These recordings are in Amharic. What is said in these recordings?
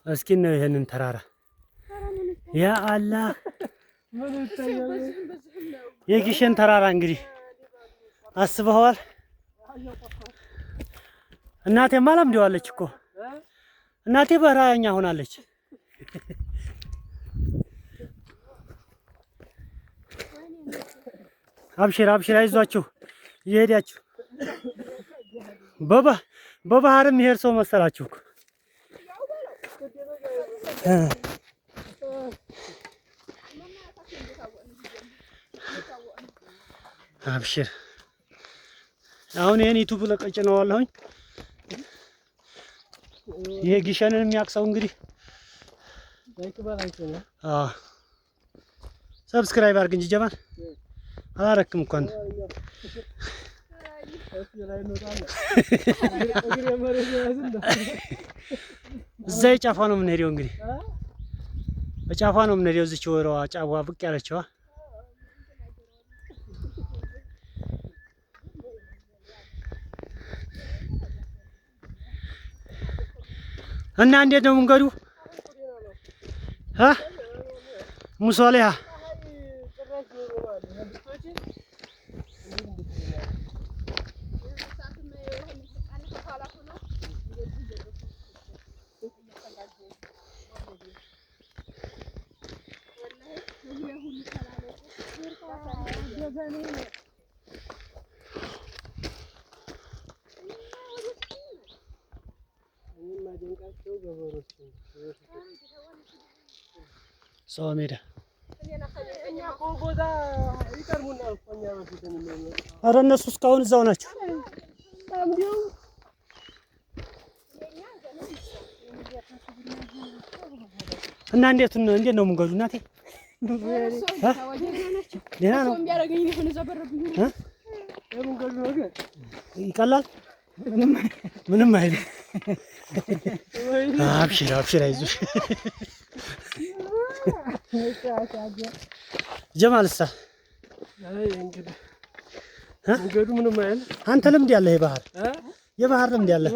እስኪ ነው ይሄንን ተራራ ያ አላህ የግሸን ተራራ እንግዲህ አስበዋል። እናቴ ማለም ዲዋለች እኮ እናቴ በረሃኛ ሆናለች። አብሽር አብሽር አይዟችሁ እየሄዳችሁ በባህርም ይሄድ ሰው መሰላችሁ እኮ አብሽር አሁን ይሄን ዩቲዩብ ለቀጭ ነው አለሁኝ። ይሄ ግሸንን የሚያቅሰው እንግዲህ ሰብስክራይብ አድርግ እንጂ ጀማል አላረክም እኮ አንተ እዛ የጫፏ ነው የምንሄደው እንግዲህ በጫፏ ነው የምንሄደው። እዚች ወረዋ ጫፏ ብቅ ያለችዋ እና እንዴት ነው መንገዱ? ሙሶሊያ ሰው ሜዳ ኧረ እነሱ እስካሁን እዛው ናቸው። እና እንዴት ነው መንገዱ እናቴ? ደህና ነው ይቀላል ምንም አይልም። አብሽር አብሽር አይዞሽ ጀማልሳ መንገዱ ምንም አይልም። አንተ ልምድ ያለህ የባህር ልምድ ያለህ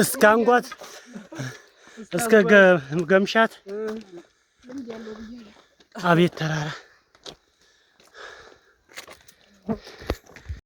እስከ አንጓት እስከ ገምሻት አቤት ተራራ